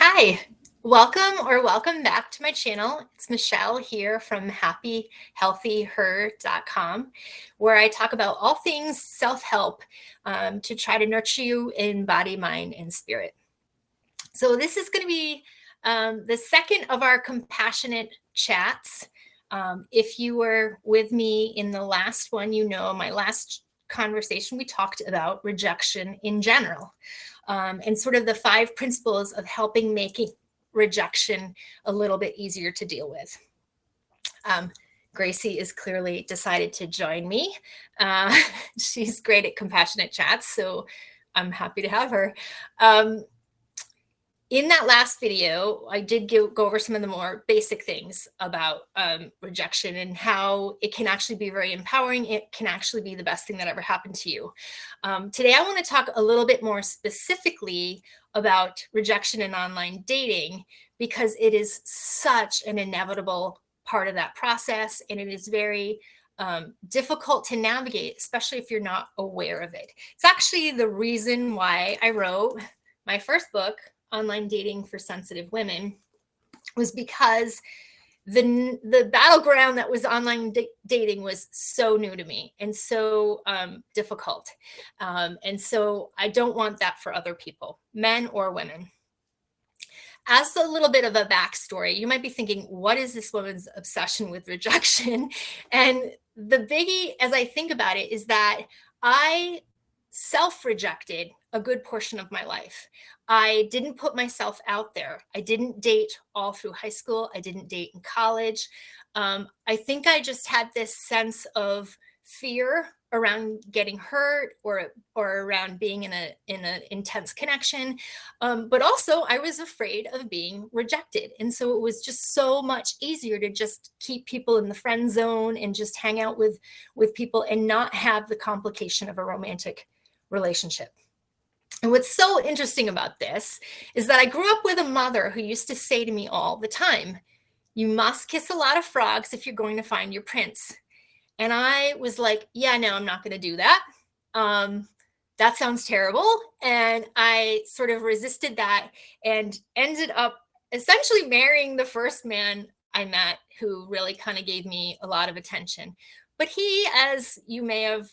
Hi, welcome back to my channel. It's Michelle here from happyhealthyher.com, where I talk about all things self-help to try to nurture you in body, mind, and spirit. So this is going to be the second of our compassionate chats. If you were with me in the last one, you know my last conversation, we talked about rejection in general. And sort of the 5 principles of helping making rejection a little bit easier to deal with. Gracie is clearly decided to join me. She's great at compassionate chats, so I'm happy to have her. In that last video, I did go over some of the more basic things about rejection and how it can actually be very empowering. It can actually be the best thing that ever happened to you. Today, I want to talk a little bit more specifically about rejection in online dating, because it is such an inevitable part of that process, and it is very difficult to navigate, especially if you're not aware of it. It's actually the reason why I wrote my first book, Online Dating for Sensitive Women, was because the battleground that was online dating was so new to me and so difficult. And so I don't want that for other people, men or women. As a little bit of a backstory, you might be thinking, what is this woman's obsession with rejection? And the biggie, as I think about it, is that I self-rejected a good portion of my life. I didn't put myself out there. I didn't date all through high school. I didn't date in college. I think I just had this sense of fear around getting hurt or around being in an intense connection. But also I was afraid of being rejected. And so it was just so much easier to just keep people in the friend zone and just hang out with people and not have the complication of a romantic relationship. And what's so interesting about this is that I grew up with a mother who used to say to me all the time, you must kiss a lot of frogs if you're going to find your prince. And I was like, yeah, no, I'm not going to do that. That sounds terrible. And I sort of resisted that and ended up essentially marrying the first man I met who really kind of gave me a lot of attention. But he, as you may have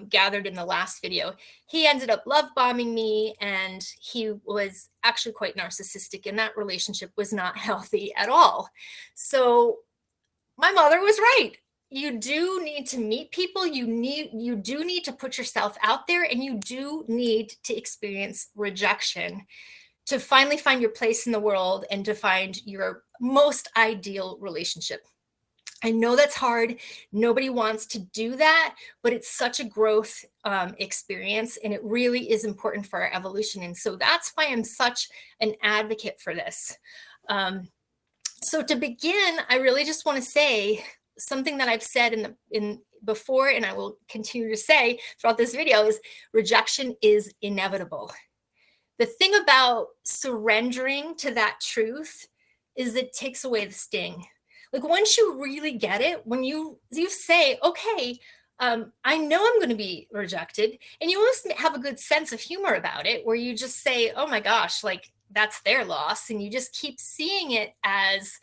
gathered in the last video, he ended up love bombing me, and he was actually quite narcissistic, and that relationship was not healthy at all. So my mother was right. You do need to meet people. You do need to put yourself out there, and you do need to experience rejection to finally find your place in the world and to find your most ideal relationship. I know that's hard. Nobody wants to do that, but it's such a growth experience, and it really is important for our evolution. And so that's why I'm such an advocate for this. So to begin, I really just want to say something that I've said in before, and I will continue to say throughout this video, is rejection is inevitable. The thing about surrendering to that truth is it takes away the sting. Like once you really get it, when you say, okay, I know I'm going to be rejected, and you almost have a good sense of humor about it, where you just say, oh my gosh, like that's their loss. And you just keep seeing it as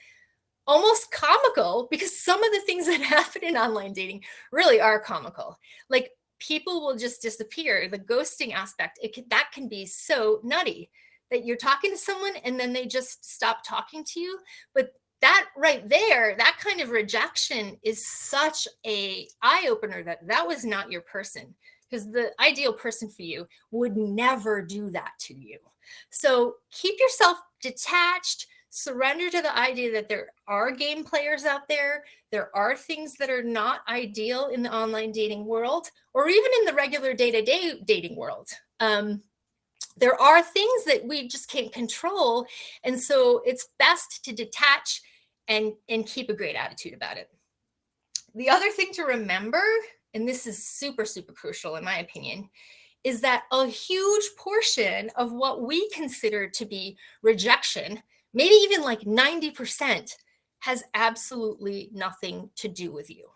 almost comical, because some of the things that happen in online dating really are comical. Like people will just disappear. The ghosting aspect, that can be so nutty that you're talking to someone and then they just stop talking to you. But that right there, that kind of rejection is such a eye-opener that was not your person, because the ideal person for you would never do that to you. So keep yourself detached, surrender to the idea that there are game players out there. There are things that are not ideal in the online dating world, or even in the regular day-to-day dating world. There are things that we just can't control. And so it's best to detach and keep a great attitude about it. The other thing to remember, and this is super, super crucial in my opinion, is that a huge portion of what we consider to be rejection, maybe even like 90%, has absolutely nothing to do with you.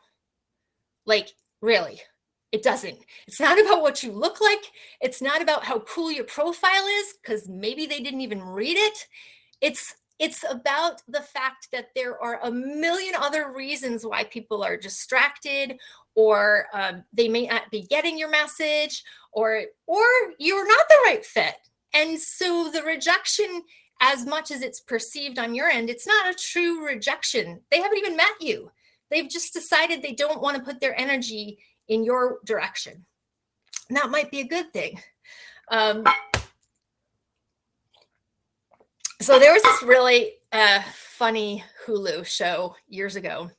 Like, really. It doesn't. It's not about what you look like. It's not about how cool your profile is, because maybe they didn't even read it. It's about the fact that there are a million other reasons why people are distracted, or they may not be getting your message, or you're not the right fit. And so the rejection, as much as it's perceived on your end, it's not a true rejection. They haven't even met you. They've just decided they don't want to put their energy in your direction. And that might be a good thing. So there was this really funny Hulu show years ago,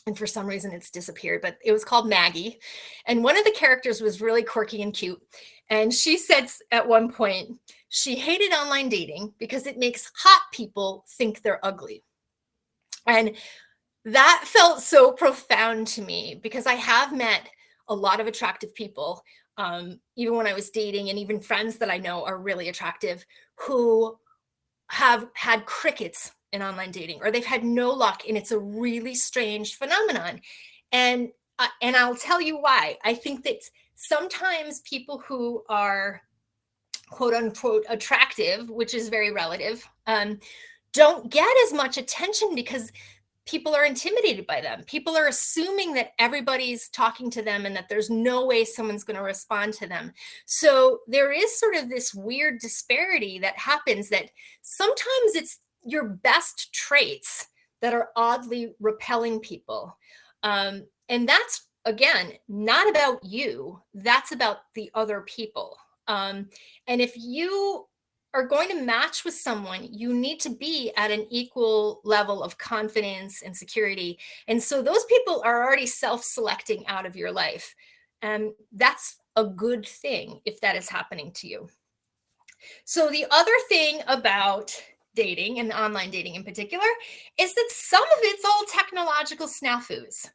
and for some reason it's disappeared, but it was called Maggie. And one of the characters was really quirky and cute. And she said at one point, she hated online dating because it makes hot people think they're ugly. And that felt so profound to me, because I have met a lot of attractive people, even when I was dating, and even friends that I know are really attractive, who have had crickets in online dating, or they've had no luck, and it's a really strange phenomenon. And I'll tell you why. I think that sometimes people who are quote unquote attractive, which is very relative, don't get as much attention because people are intimidated by them. People are assuming that everybody's talking to them and that there's no way someone's going to respond to them. So there is sort of this weird disparity that happens, that sometimes it's your best traits that are oddly repelling people. And that's, again, not about you. That's about the other people. And if you are going to match with someone, you need to be at an equal level of confidence and security. And so those people are already self-selecting out of your life. And that's a good thing if that is happening to you. So the other thing about dating, and online dating in particular, is that some of it's all technological snafus.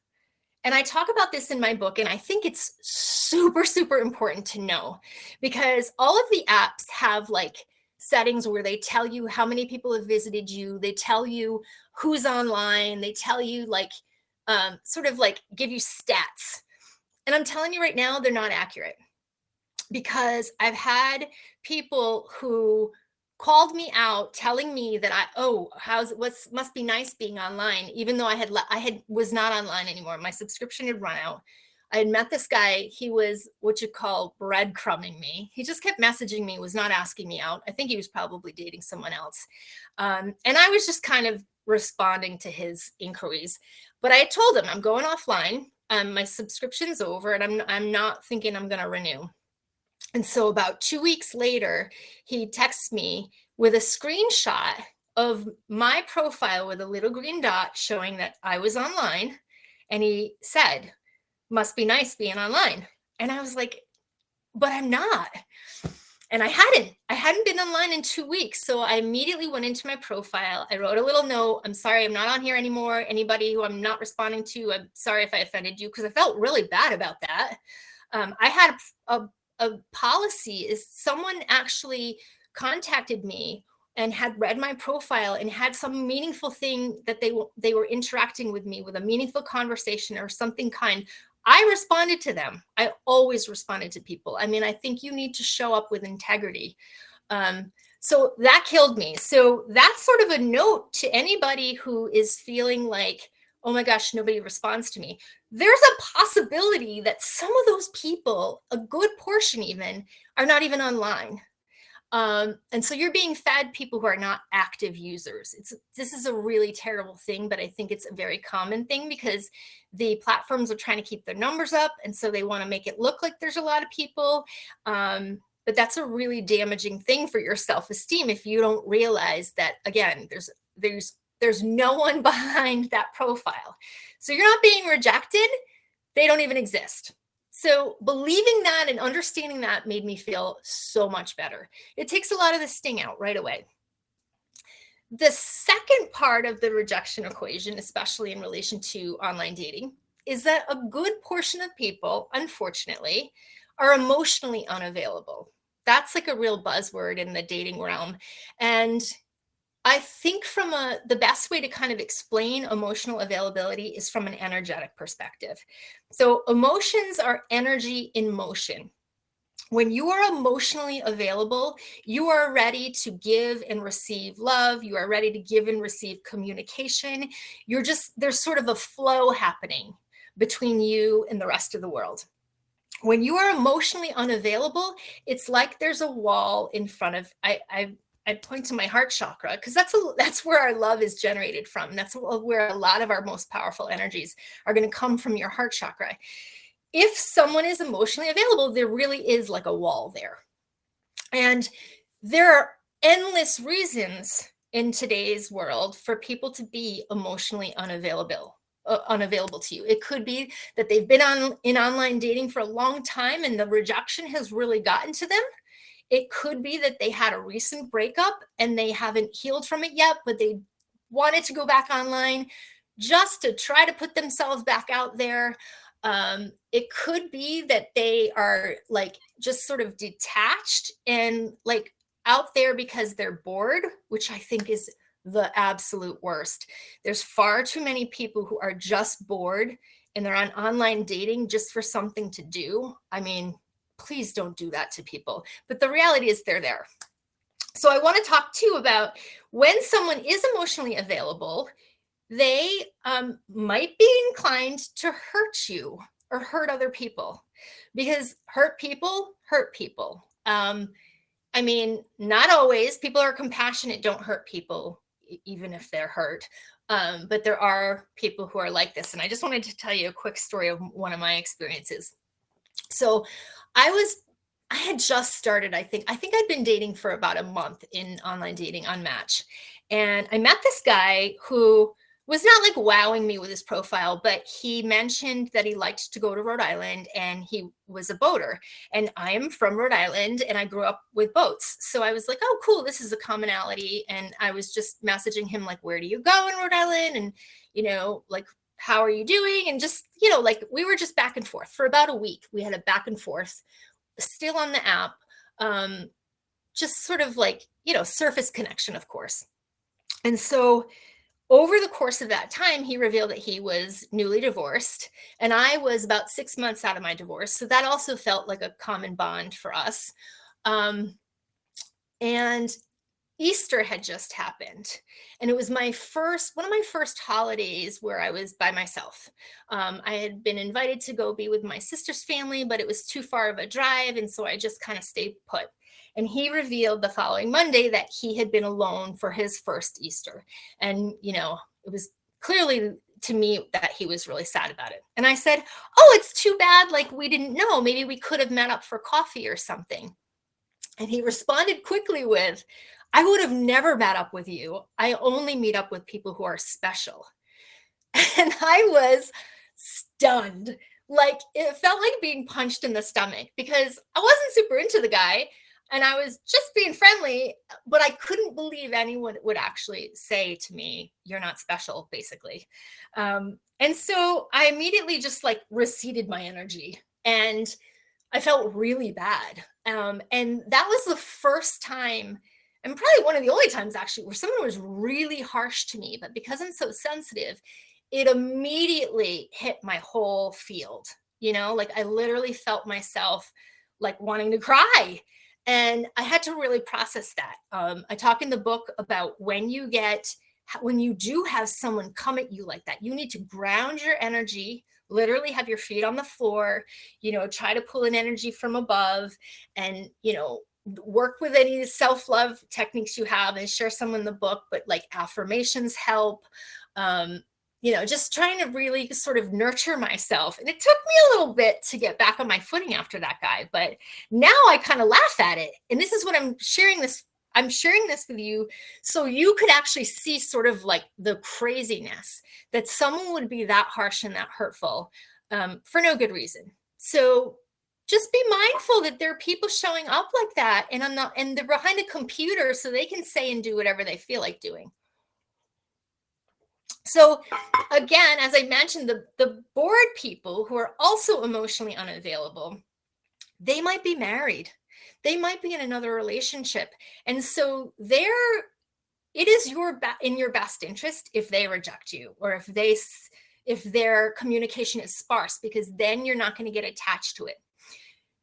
And I talk about this in my book, and I think it's super, super important to know, because all of the apps have like settings where they tell you how many people have visited you. They tell you who's online. They tell you like, sort of like give you stats. And I'm telling you right now, they're not accurate, because I've had people who called me out telling me that must be nice being online, even though I was not online anymore. My subscription had run out. I had met this guy. He was what you call breadcrumbing me. He just kept messaging me, was not asking me out. I think he was probably dating someone else. And I was just kind of responding to his inquiries. But I told him, I'm going offline. My subscription's over, and I'm not thinking I'm going to renew. And so about 2 weeks later, he texts me with a screenshot of my profile with a little green dot showing that I was online. And he said, must be nice being online. And I was like, but I'm not. And I hadn't been online in 2 weeks. So I immediately went into my profile. I wrote a little note. I'm sorry, I'm not on here anymore. Anybody who I'm not responding to, I'm sorry if I offended you, because I felt really bad about that. I had a policy is someone actually contacted me and had read my profile and had some meaningful thing that they were interacting with me with a meaningful conversation or something kind. I responded to them. I always responded to people. I mean, I think you need to show up with integrity. So that killed me. So that's sort of a note to anybody who is feeling like, oh my gosh, nobody responds to me. There's a possibility that some of those people, a good portion even, are not even online. And so you're being fed people who are not active users. This is a really terrible thing, but I think it's a very common thing, because the platforms are trying to keep their numbers up. And so they want to make it look like there's a lot of people. But that's a really damaging thing for your self-esteem if you don't realize that, again, there's no one behind that profile. So you're not being rejected. They don't even exist. So believing that and understanding that made me feel so much better. It takes a lot of the sting out right away. The second part of the rejection equation, especially in relation to online dating, is that a good portion of people, unfortunately, are emotionally unavailable. That's like a real buzzword in the dating realm. And I think the best way to kind of explain emotional availability is from an energetic perspective. So emotions are energy in motion. When you are emotionally available, you are ready to give and receive love. You are ready to give and receive communication. There's sort of a flow happening between you and the rest of the world. When you are emotionally unavailable, it's like there's a wall in front of, I point to my heart chakra because that's where our love is generated from. That's where a lot of our most powerful energies are going to come from, your heart chakra. If someone is emotionally available, there really is like a wall there. And there are endless reasons in today's world for people to be emotionally unavailable to you. It could be that they've been in online dating for a long time and the rejection has really gotten to them. It could be that they had a recent breakup and they haven't healed from it yet, but they wanted to go back online just to try to put themselves back out there. It could be that they are like just sort of detached and like out there because they're bored, which I think is the absolute worst. There's far too many people who are just bored and they're on online dating just for something to do. I mean, please don't do that to people. But the reality is they're there. So I want to talk too about when someone is emotionally available, they might be inclined to hurt you or hurt other people, because hurt people hurt people. I mean, not always. People are compassionate, don't hurt people, even if they're hurt. But there are people who are like this. And I just wanted to tell you a quick story of one of my experiences. So I had just started, I think I'd been dating for about a month in online dating on Match. And I met this guy who was not like wowing me with his profile, but he mentioned that he liked to go to Rhode Island and he was a boater. And I am from Rhode Island and I grew up with boats. So I was like, oh, cool, this is a commonality. And I was just messaging him like, where do you go in Rhode Island? And, like, how are you doing? And just, like we were just back and forth for about a week. We had a back and forth still on the app, just sort of like, surface connection, of course. And so over the course of that time, he revealed that he was newly divorced, and I was about 6 months out of my divorce. So that also felt like a common bond for us. And Easter had just happened, and it was one of my first holidays where I was by myself. I had been invited to go be with my sister's family, but it was too far of a drive, and so I just kind of stayed put. And he revealed the following Monday that he had been alone for his first Easter. And, it was clearly to me that he was really sad about it. And I said, oh, it's too bad. Like, we didn't know. Maybe we could have met up for coffee or something. And he responded quickly with, I would have never met up with you. I only meet up with people who are special. And I was stunned. Like, it felt like being punched in the stomach because I wasn't super into the guy. And I was just being friendly, but I couldn't believe anyone would actually say to me, you're not special, basically. And so I immediately just like receded my energy and I felt really bad. And that was the first time, and probably one of the only times actually, where someone was really harsh to me. But because I'm so sensitive, it immediately hit my whole field. Like I literally felt myself like wanting to cry. And I had to really process that. I talk in the book about when you do have someone come at you like that, you need to ground your energy, literally have your feet on the floor, try to pull an energy from above and, work with any self-love techniques you have and share some in the book, but like affirmations help. Just trying to really sort of nurture myself. And it took me a little bit to get back on my footing after that guy, but now I kind of laugh at it. And this is what I'm sharing this with you so you could actually see sort of like the craziness that someone would be that harsh and that hurtful for no good reason. So just be mindful that there are people showing up like that and they're behind a computer so they can say and do whatever they feel like doing. So again, as I mentioned, the bored people who are also emotionally unavailable, they might be married. They might be in another relationship. And so they're it is in your best interest if they reject you, or if their communication is sparse, because then you're not going to get attached to it.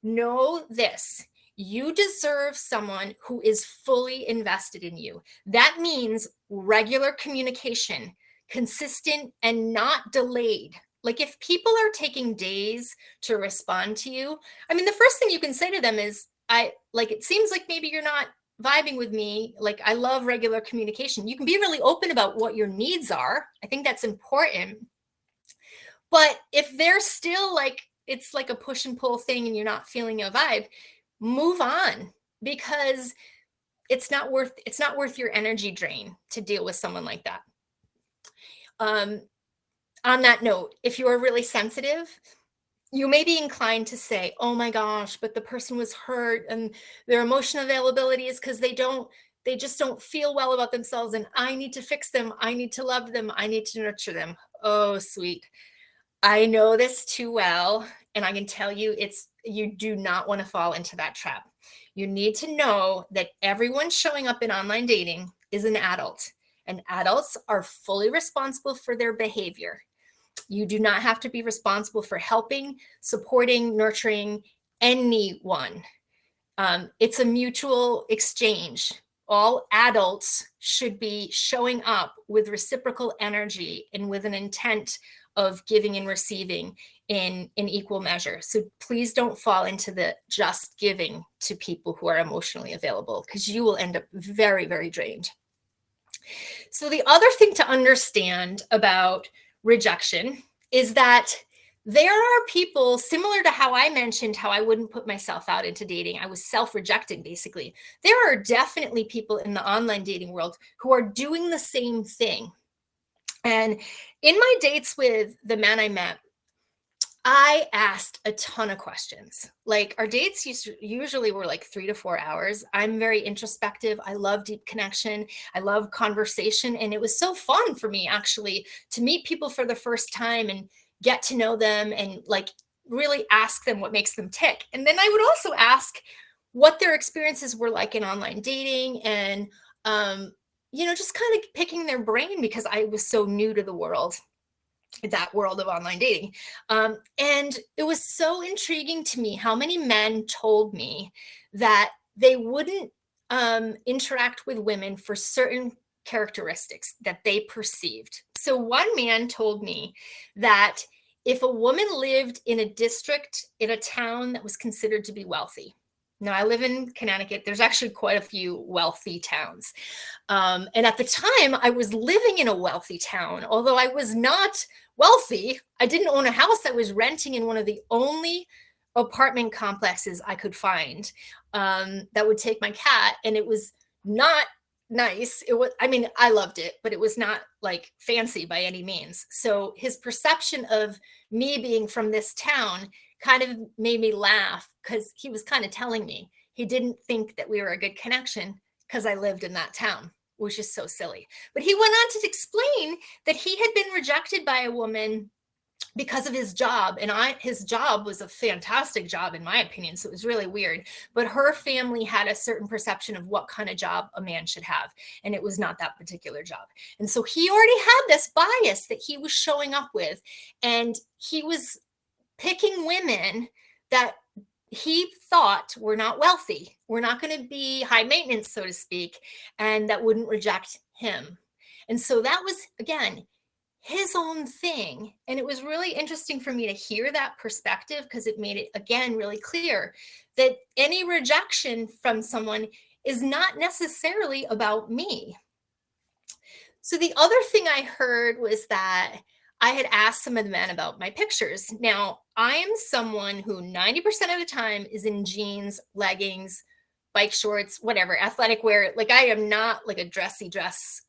Know this: you deserve someone who is fully invested in you. That means regular communication, consistent and not delayed. Like, if people are taking days to respond to you, I mean, the first thing you can say to them is, it seems like maybe you're not vibing with me. Like, I love regular communication. You can be really open about what your needs are. I think that's important. But if they're still like, it's like a push and pull thing and you're not feeling a vibe, move on, because it's not worth your energy drain to deal with someone like that. On that note, if you are really sensitive, you may be inclined to say, oh my gosh, but the person was hurt and their emotional availability is because they just don't feel well about themselves, and I need to fix them. I need to love them. I need to nurture them. Oh, sweet. I know this too well, and I can tell you you do not want to fall into that trap. You need to know that everyone showing up in online dating is an adult, and adults are fully responsible for their behavior. You do not have to be responsible for helping, supporting, nurturing anyone. It's a mutual exchange. All adults should be showing up with reciprocal energy and with an intent of giving and receiving in equal measure. So please don't fall into the just giving to people who are emotionally available, because you will end up very, very drained. So the other thing to understand about rejection is that there are people, similar to how I mentioned how I wouldn't put myself out into dating. I was self-rejecting, basically. There are definitely people in the online dating world who are doing the same thing. And in my dates with the men I met, I asked a ton of questions. Like, our dates usually were like 3 to 4 hours. I'm very introspective. I love deep connection. I love conversation. And it was so fun for me, actually, to meet people for the first time and get to know them and like really ask them what makes them tick. And then I would also ask what their experiences were like in online dating, and just kind of picking their brain, because I was so new to the world, that world of online dating. And it was so intriguing to me how many men told me that they wouldn't interact with women for certain characteristics that they perceived. So one man told me that if a woman lived in a district, in a town that was considered to be wealthy. Now, I live in Connecticut. There's actually quite a few wealthy towns. And at the time, I was living in a wealthy town. Although I was not wealthy, I didn't own a house. I was renting in one of the only apartment complexes I could find that would take my cat. And it was not nice. I loved it, but it was not like fancy by any means. So his perception of me being from this town kind of made me laugh, because he was kind of telling me he didn't think that we were a good connection because I lived in that town, which is so silly. But he went on to explain that he had been rejected by a woman because of his job. And his job was a fantastic job, in my opinion. So it was really weird. But her family had a certain perception of what kind of job a man should have. And it was not that particular job. And so he already had this bias that he was showing up with. And he was picking women that he thought were not wealthy, were not going to be high maintenance, so to speak, and that wouldn't reject him. And so that was, again, his own thing. And it was really interesting for me to hear that perspective, because it made it, again, really clear that any rejection from someone is not necessarily about me. So the other thing I heard was that I had asked some of the men about my pictures. Now, I am someone who 90% of the time is in jeans, leggings, bike shorts, whatever, athletic wear. Like, I am not like a dressy dress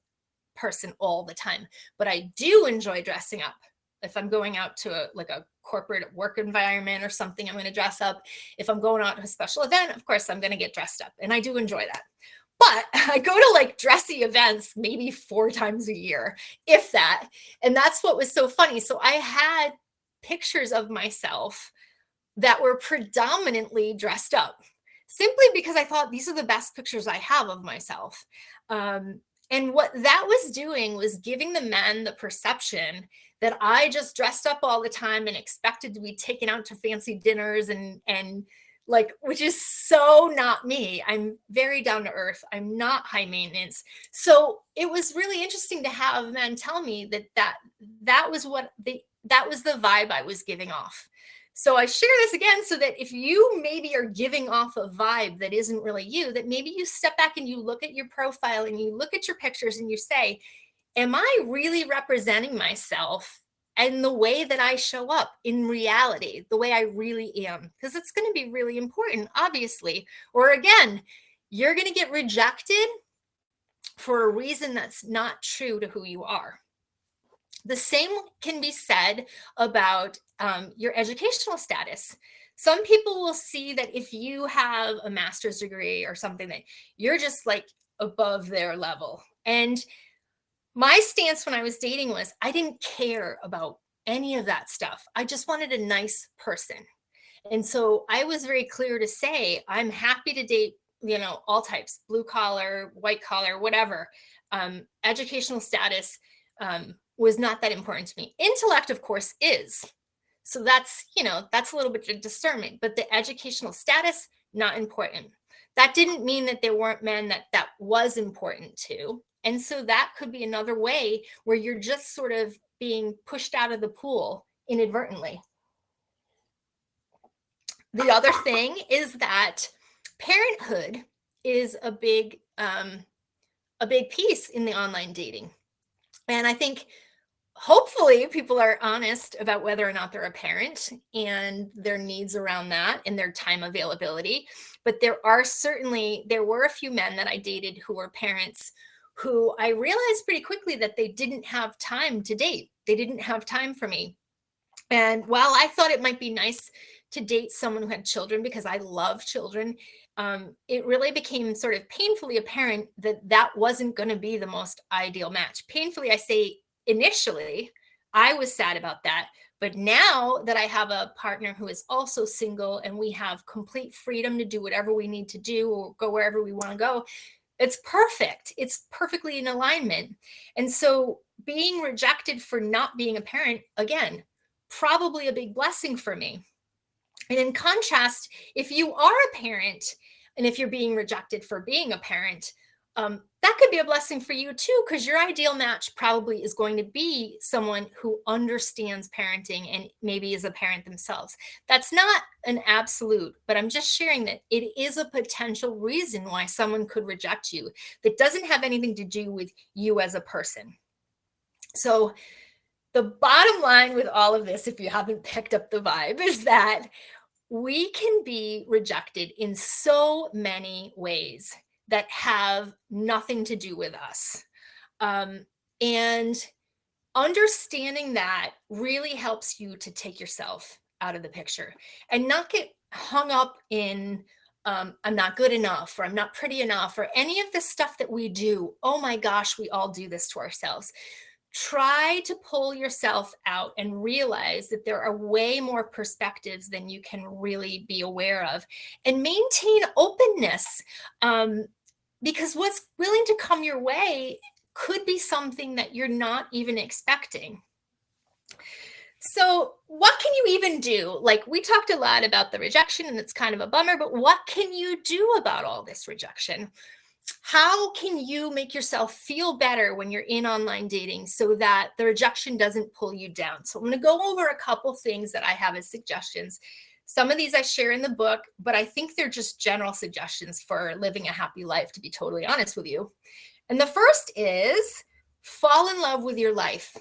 person all the time, but I do enjoy dressing up. If I'm going out to a corporate work environment or something, I'm going to dress up. If I'm going out to a special event, of course, I'm going to get dressed up. And I do enjoy that. But I go to like dressy events maybe 4 times a year, if that. And that's what was so funny. So I had pictures of myself that were predominantly dressed up, simply because I thought these are the best pictures I have of myself. And what that was doing was giving the men the perception that I just dressed up all the time and expected to be taken out to fancy dinners and like, which is so not me. I'm very down to earth. I'm not high maintenance. So it was really interesting to have men tell me that was that was the vibe I was giving off. So I share this again so that if you maybe are giving off a vibe that isn't really you, that maybe you step back and you look at your profile and you look at your pictures and you say, am I really representing myself and the way that I show up in reality, the way I really am? Because it's going to be really important, obviously. Or again, you're going to get rejected for a reason that's not true to who you are. The same can be said about your educational status. Some people will see that if you have a master's degree or something, that you're just like above their level. And my stance when I was dating was I didn't care about any of that stuff. I just wanted a nice person. And so I was very clear to say, I'm happy to date, all types, blue collar, white collar, whatever. Educational status was not that important to me. Intellect, of course, is. So that's a little bit of discernment, but the educational status, not important. That didn't mean that there weren't men that was important to. And so that could be another way where you're just sort of being pushed out of the pool inadvertently. The other thing is that parenthood is a big piece in the online dating. And I think hopefully people are honest about whether or not they're a parent and their needs around that and their time availability. But there were a few men that I dated who were parents who I realized pretty quickly that they didn't have time to date. They didn't have time for me. And while I thought it might be nice to date someone who had children because I love children, it really became sort of painfully apparent that wasn't going to be the most ideal match. Painfully, I say initially, I was sad about that. But now that I have a partner who is also single and we have complete freedom to do whatever we need to do or go wherever we want to go, it's perfect. It's perfectly in alignment. And so being rejected for not being a parent, again, probably a big blessing for me. And in contrast, if you are a parent and if you're being rejected for being a parent, that could be a blessing for you too, because your ideal match probably is going to be someone who understands parenting and maybe is a parent themselves. That's not an absolute, but I'm just sharing that it is a potential reason why someone could reject you that doesn't have anything to do with you as a person. So the bottom line with all of this, if you haven't picked up the vibe, is that we can be rejected in so many ways that have nothing to do with us. And understanding that really helps you to take yourself out of the picture and not get hung up in I'm not good enough or I'm not pretty enough or any of the stuff that we do. Oh my gosh, we all do this to ourselves. Try to pull yourself out and realize that there are way more perspectives than you can really be aware of, and maintain openness, because what's willing to come your way could be something that you're not even expecting. So what can you even do? Like, we talked a lot about the rejection and it's kind of a bummer, but what can you do about all this rejection? How can you make yourself feel better when you're in online dating so that the rejection doesn't pull you down? So I'm going to go over a couple things that I have as suggestions. Some of these I share in the book, but I think they're just general suggestions for living a happy life, to be totally honest with you. And the first is fall in love with your life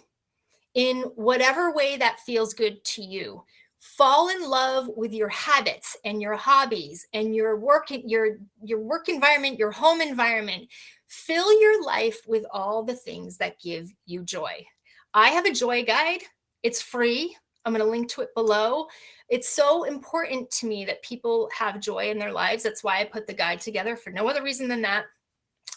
in whatever way that feels good to you. Fall in love with your habits and your hobbies and your work environment, your home environment. Fill your life with all the things that give you joy. I have a joy guide. It's free. I'm going to link to it below. It's so important to me that people have joy in their lives. That's why I put the guide together, for no other reason than that.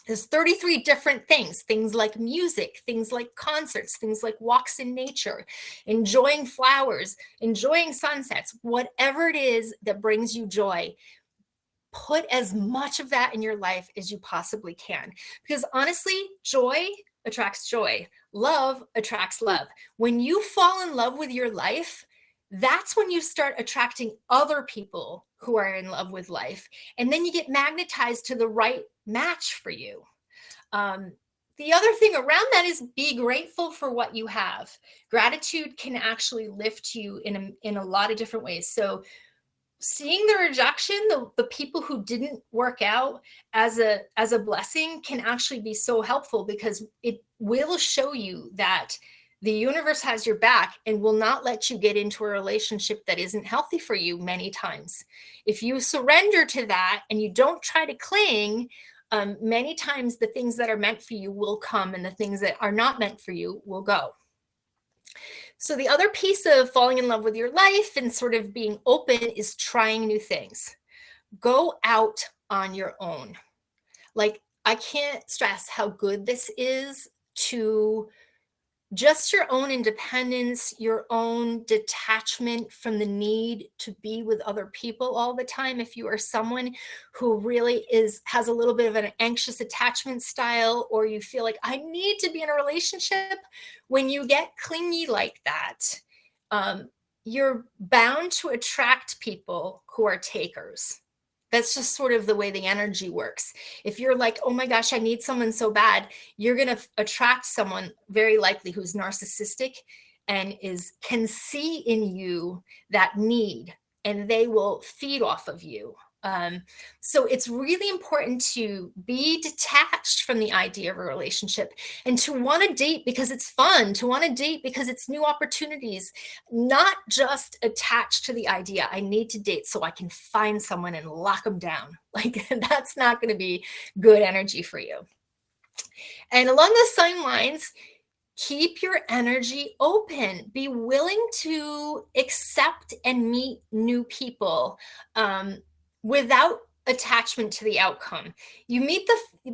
There's 33 different things like music, things like concerts, things like walks in nature, enjoying flowers, enjoying sunsets, whatever it is that brings you joy. put as much of that in your life as you possibly can. Because honestly, joy attracts joy. Love attracts love. When you fall in love with your life, that's when you start attracting other people who are in love with life. And then you get magnetized to the right match for you. The other thing around that is be grateful for what you have. Gratitude can actually lift you in a lot of different ways. So seeing the rejection, the people who didn't work out as a blessing can actually be so helpful, because it will show you that the universe has your back and will not let you get into a relationship that isn't healthy for you many times. If you surrender to that and you don't try to cling, many times the things that are meant for you will come, and the things that are not meant for you will go. So the other piece of falling in love with your life and sort of being open is trying new things. Go out on your own. Like, I can't stress how good this is to just your own independence, your own detachment from the need to be with other people all the time. If you are someone who really has a little bit of an anxious attachment style, or you feel like I need to be in a relationship, when you get clingy like that, you're bound to attract people who are takers. That's just sort of the way the energy works. If you're like, oh my gosh, I need someone so bad, you're going to attract someone very likely who's narcissistic and can see in you that need, and they will feed off of you. So it's really important to be detached from the idea of a relationship, and to want to date because it's fun, to want to date because it's new opportunities, not just attached to the idea, I need to date so I can find someone and lock them down. Like, that's not going to be good energy for you. And along those same lines, keep your energy open. Be willing to accept and meet new people without attachment to the outcome.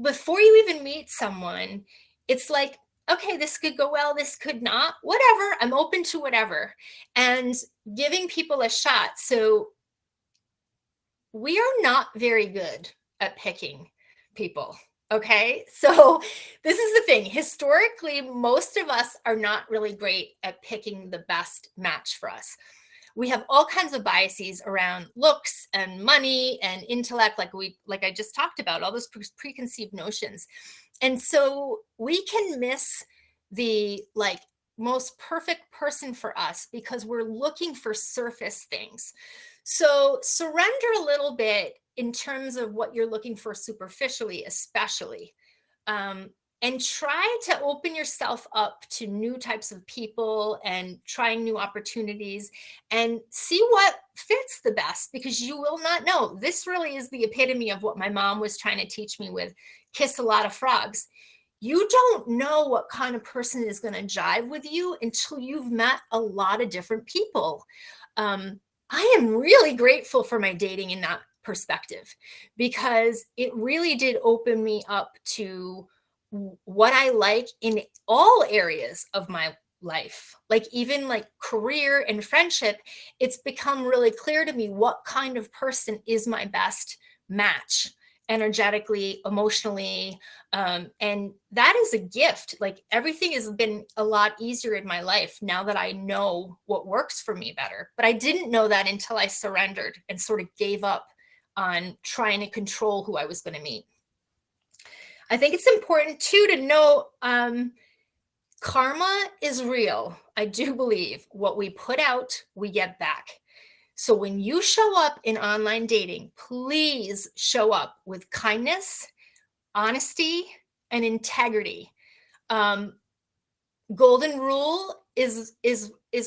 Before you even meet someone, it's like, okay, this could go well, this could not, whatever, I'm open to whatever, and giving people a shot. So we are not very good at picking people. Okay, so this is the thing. Historically, most of us are not really great at picking the best match for us. We have all kinds of biases around looks and money and intellect, like I just talked about, all those preconceived notions. And so we can miss the most perfect person for us because we're looking for surface things. So surrender a little bit in terms of what you're looking for superficially, especially. And try to open yourself up to new types of people and trying new opportunities, and see what fits the best, because you will not know. This really is the epitome of what my mom was trying to teach me with Kiss a Lot of Frogs. You don't know what kind of person is going to jive with you until you've met a lot of different people. I am really grateful for my dating in that perspective, because it really did open me up to what I like in all areas of my life, like even like career and friendship. It's become really clear to me what kind of person is my best match, energetically, emotionally. And that is a gift. Like, everything has been a lot easier in my life now that I know what works for me better. But I didn't know that until I surrendered and sort of gave up on trying to control who I was going to meet. I think it's important too to know karma is real. I do believe what we put out, we get back. So when you show up in online dating, please show up with kindness, honesty, and integrity. Golden rule is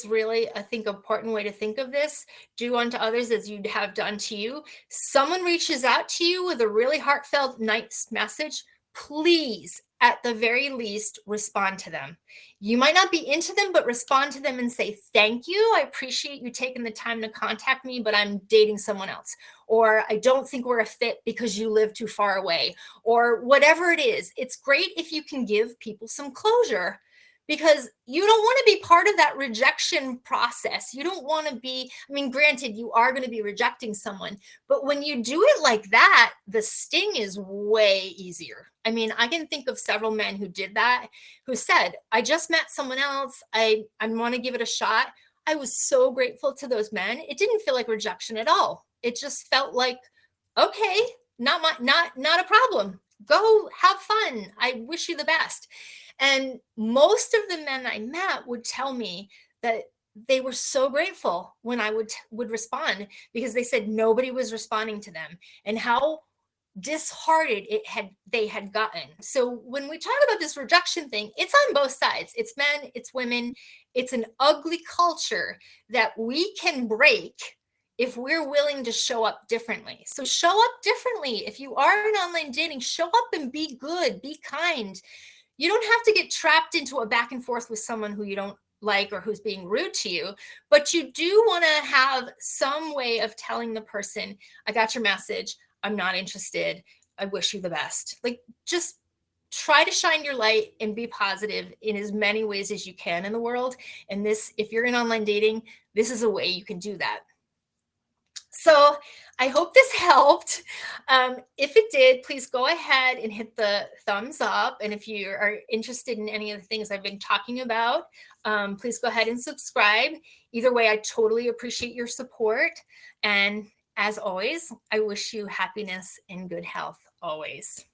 really, I think, an important way to think of this. Do unto others as you'd have done to you. Someone reaches out to you with a really heartfelt, nice message, please, at the very least, respond to them. You might not be into them, but respond to them and say, thank you. I appreciate you taking the time to contact me, but I'm dating someone else. Or I don't think we're a fit because you live too far away. Or whatever it is. It's great if you can give people some closure, because you don't want to be part of that rejection process. You don't want to be, I mean, granted, you are going to be rejecting someone, but when you do it like that, the sting is way easier. I mean, I can think of several men who did that, who said, I just met someone else. I want to give it a shot. I was so grateful to those men. It didn't feel like rejection at all. It just felt like, okay, not a problem. Go have fun. I wish you the best. And most of the men I met would tell me that they were so grateful when I would respond, because they said nobody was responding to them, and how disheartened they had gotten. So when we talk about this rejection thing, it's on both sides. It's men, it's women. It's an ugly culture that we can break if we're willing to show up differently. So show up differently. If you are in online dating, show up and be good, be kind. You don't have to get trapped into a back and forth with someone who you don't like or who's being rude to you, but you do want to have some way of telling the person, I got your message, I'm not interested, I wish you the best. Like, just try to shine your light and be positive in as many ways as you can in the world. And this, if you're in online dating, this is a way you can do that. So I hope this helped. If it did, please go ahead and hit the thumbs up. And if you are interested in any of the things I've been talking about, please go ahead and subscribe. Either way, I totally appreciate your support. And as always, I wish you happiness and good health always.